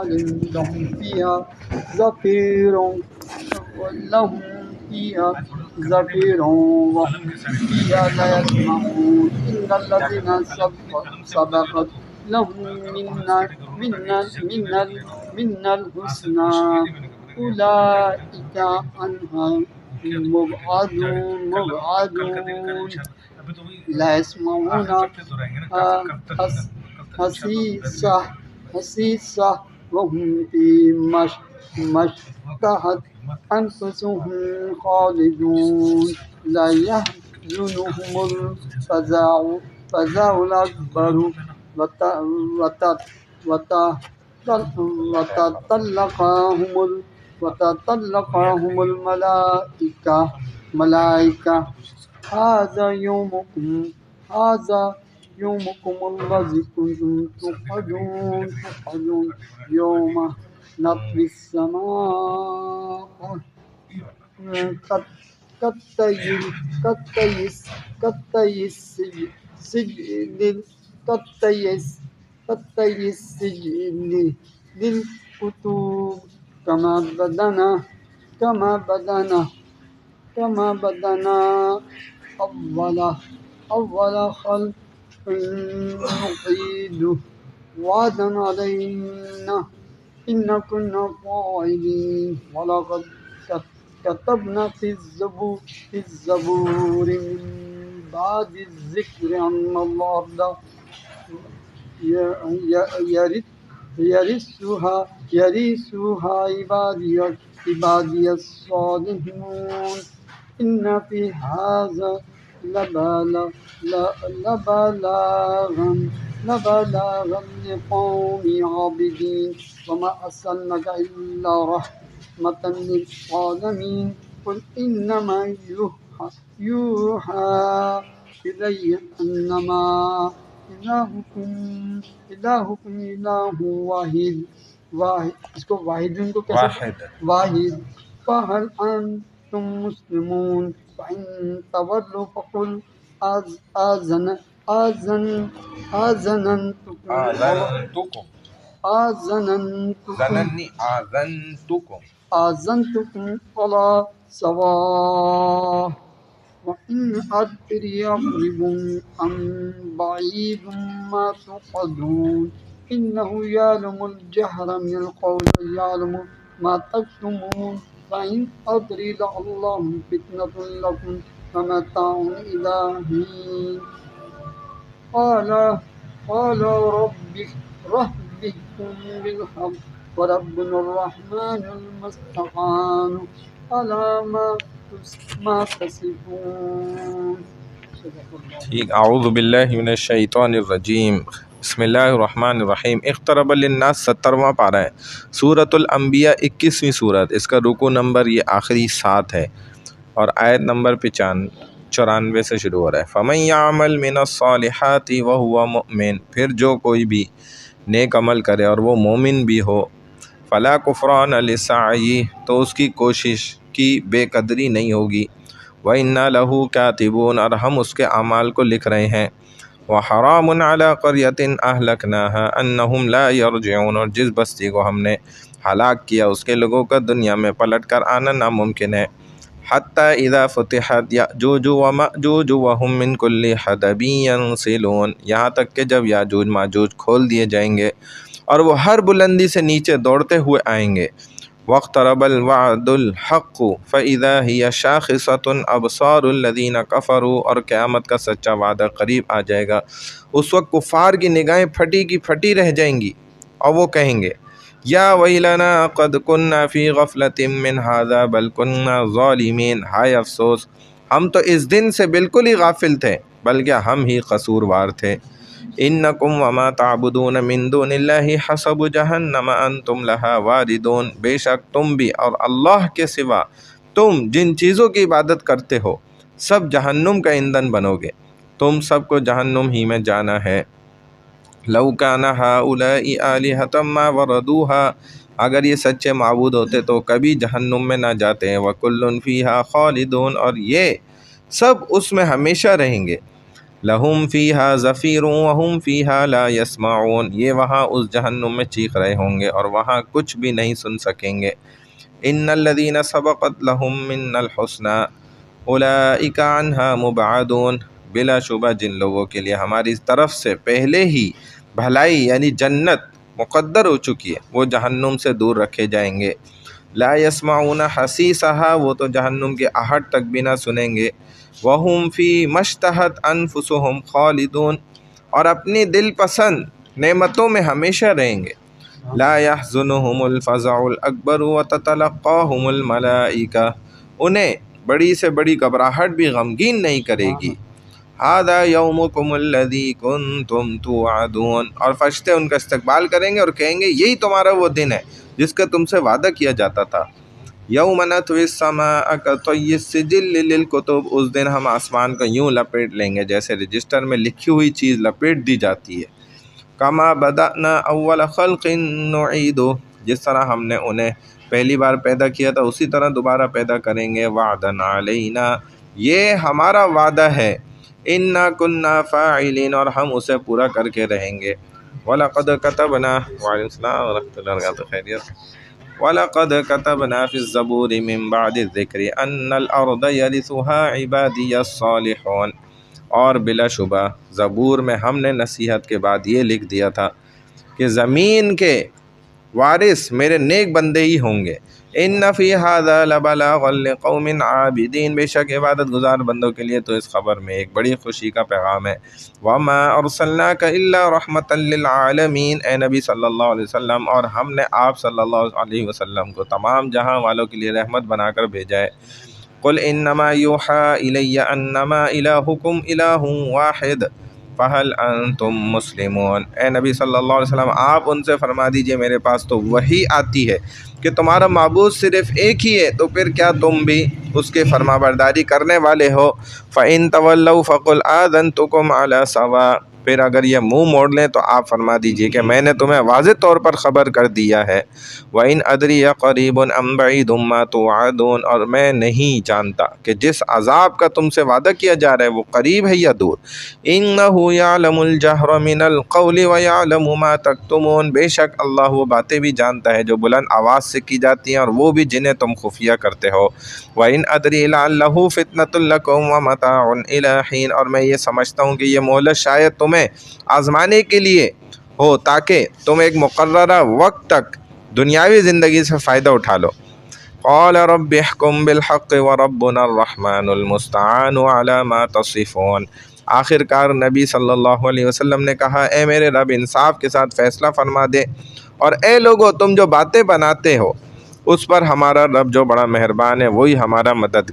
لهم فيها زفير لهم فيها زفير وهم فيها لا يسمعون إن الذين سبقت لهم منا الحسنى أولئك عنها مبعدون لا يسمعون حسيسة وهم فيما اشتهت أنفسهم خالدون لا يحزنهم الفزع الأكبر وتتلقاهم الملائكة هذا يومكم الذي كنتم توعدون يوم نطوي السماء كطي السجل للكتب كما بدنا أول خلق نعيده وعدا علينا إن كنا فاعلين ولقد كتبنا في الزبور من بعد الذكر أن الأرض يرثها عبادي الصالحون إن في هذا لبلاغا لقوم عابدين وما أرسلناك إلا رحمة للعالمين قل إنما يوحى إلي أنما إلهكم إله واحد اس کو واحد کو کیسے واحد فهل أنتم مسلمون فإن تولوا فقل آذنتكم فلا سواء وإن أدري قريب أم بعيد ما توعدون إنه يعلم الجهر من القول ويعلم ما تكتمون فإن أدري لعلهم فتنة لكم فمتاع إلى حين قال ربكم بالحق وربنا الرحمن المستعان على ما تصفون. ٹھیک، اعوذ باللہ من الشیطان الرجیم، بسم اللہ الرحمن الرحیم۔ اقترب للناس 70واں پارہ ہے، سورۃ الانبیاء 21ویں سورت، اس کا رکوع نمبر یہ آخری 7 ہے اور آیت نمبر 94 سے شروع ہو رہا ہے۔ فَمَن يَعْمَلْ مِنَ الصَّالِحَاتِ وَهُوَ مُؤْمِنٌ، پھر جو کوئی بھی نیک عمل کرے اور وہ مومن بھی ہو، فَلَا كُفْرَانَ لِسَعْيِهِ، تو اس کی کوشش کی بے قدری نہیں ہوگی، وَإِنَّا لَهُ كَاتِبُونَ، اور ہم اس کے اعمال کو لکھ رہے ہیں، وَحَرَامٌ عَلَىٰ قَرْيَةٍ أَهْلَكْنَاهَا أَنَّهُمْ لَا يَرْجِعُونَ، اور جس بستی کو ہم نے ہلاک کیا اس کے لوگوں کا دنیا میں پلٹ کر آنا ناممکن ہے۔ حَتَّىٰ إِذَا فُتِحَتْ يَأْجُوجُ وَمَأْجُوجُ وَهُم مِّن كُلِّ حَدَبٍ يَنْسِلُونَ، یہاں تک کہ جب یاجوج ماجوج کھول دیے جائیں گے اور وہ ہر بلندی سے نیچے دوڑتے ہوئے آئیں گے۔ وَاقْتَرَبَ الْوَعْدُ الْحَقُّ فَإِذَا هِيَ شَاخِصَةٌ أَبْصَارُ الَّذِينَ كَفَرُوا، اور قیامت کا سچا وعدہ قریب آ جائے گا، اس وقت کفار کی نگاہیں پھٹی کی پھٹی رہ جائیں گی اور وہ کہیں گے یا ویلنا قد كنا فی غفلۃ من هذا بل كنا ظالمین، ہائے افسوس، ہم تو اس دن سے بالکل ہی غافل تھے بلکہ ہم ہی قصوروار تھے۔ انکم وما تعبدون من دون اللہ حسب جہنم انتم لہا واردون، بے شک تم بھی اور اللہ کے سوا تم جن چیزوں کی عبادت کرتے ہو سب جہنم کا ایندھن بنو گے، تم سب کو جہنم ہی میں جانا ہے۔ لو کان ہؤلاء آلہۃ ما وردوها، اگر یہ سچے معبود ہوتے تو کبھی جہنم میں نہ جاتے وکل فیہا خالدون، اور یہ سب اس میں ہمیشہ رہیں گے۔ لہم فیہا زفیر وہم فیہا لا یسمعون، یہ وہاں اس جہنم میں چیخ رہے ہوں گے اور وہاں کچھ بھی نہیں سن سکیں گے۔ ان الذین سبقت لہم من الحسنی اولئک عنہا مبعدون، بلا شبہ جن لوگوں کے لیے ہماری طرف سے پہلے ہی بھلائی یعنی جنت مقدر ہو چکی ہے وہ جہنم سے دور رکھے جائیں گے۔ لا یسمعون حسیسہا، وہ تو جہنم کے آہٹ تک بھی نہ سنیں گے۔ وہم فی مشتہت انفسہم خالدون، اور اپنی دل پسند نعمتوں میں ہمیشہ رہیں گے۔ لا یحزنہم الفزع الاکبر وتتلقاہم الملائکہ، انہیں بڑی سے بڑی گھبراہٹ بھی غمگین نہیں کرے گی۔ ھذا یومکم الذی کنتم توعدون، اور فرشتے ان کا استقبال کریں گے اور کہیں گے یہی تمہارا وہ دن ہے جس کا تم سے وعدہ کیا جاتا تھا۔ یوم نطوی السماء کطی السجل للکتب، اس دن ہم آسمان کو یوں لپیٹ لیں گے جیسے رجسٹر میں لکھی ہوئی چیز لپیٹ دی جاتی ہے۔ کما بدأنا اول خلق نعیدہ، جس طرح ہم نے انہیں پہلی بار پیدا کیا تھا اسی طرح دوبارہ پیدا کریں گے۔ وعدا علینا، یہ ہمارا وعدہ ہے۔ انا کننا فاعلین، اور ہم اسے پورا کر کے رہیں گے۔ وَلَقَدْ كَتَبْنَا، وعلیکم السلام ورحمۃ اللہ وبرکاتہ، خیریت۔ وَلَقَدْ كَتَبْنَا فِي الزَّبُورِ مِن بَعْدِ الذِّكْرِ أَنَّ الْأَرْضَ يَرِثُهَا عِبَادِيَ الصَّالِحُونَ، اور بلا شبہ زبور میں ہم نے نصیحت کے بعد یہ لکھ دیا تھا کہ زمین کے وارث میرے نیک بندے ہی ہوں گے۔ ان فی ھذا لبلاغا لقوم عابدین، بے شک عبادت گزار بندوں کے لیے تو اس خبر میں ایک بڑی خوشی کا پیغام ہے۔ وما ارسلناک الا رحمتا للعالمین، اے نبی صلی اللہ علیہ وسلم، اور ہم نے آپ صلی اللہ علیہ وسلم کو تمام جہاں والوں کے لیے رحمت بنا کر بھیجا ہے۔ قل انما یوحی الی انما الہکم الہ واحد فہل انتم مسلمون، اے نبی صلی اللہ علیہ وسلم آپ ان سے فرما دیجئے میرے پاس تو وحی آتی ہے کہ تمہارا معبود صرف ایک ہی ہے، تو پھر کیا تم بھی اس کے فرما برداری کرنے والے ہو؟ فَإِن تَوَلَّوْا فَقُلْ آذَنْتُكُمْ عَلَىٰ سَوَاءٍ، پھر اگر یہ منہ موڑ لیں تو آپ فرما دیجئے کہ میں نے تمہیں واضح طور پر خبر کر دیا ہے۔ وَإِنْ أَدْرِيَ قَرِيبٌ أَمْ بَعِيدٌ مَا تُوعَدُونَ، اور میں نہیں جانتا کہ جس عذاب کا تم سے وعدہ کیا جا رہا ہے وہ قریب ہے یا دور۔ إِنَّهُ يَعْلَمُ الْجَهْرَ مِنَ الْقَوْلِ وَيَعْلَمُ مَا تَكْتُمُونَ، بے شک اللہ وہ باتیں بھی جانتا ہے جو بلند آواز سے کی جاتی ہیں اور وہ بھی جنہیں تم خفیہ کرتے ہو۔ وَإِنْ أَدْرِي لَعَلَّهُ فِتْنَةٌ لَكُمْ وَمَتَاعٌ إِلَىٰ حِينٍ، اور میں یہ سمجھتا ہوں کہ یہ مہلت شاید تمہیں آزمانے کے لیے ہو تاکہ تم ایک مقررہ وقت تک دنیاوی زندگی سے فائدہ اٹھا لو۔ قال رب احکم بالحق وربنا الرحمن المستعان علی ما تصفون، آخر کار نبی صلی اللہ علیہ وسلم نے کہا اے میرے رب انصاف کے ساتھ فیصلہ فرما دے، اور اے لوگو تم جو باتیں بناتے ہو اس پر ہمارا رب جو بڑا مہربان ہے وہی ہمارا مدد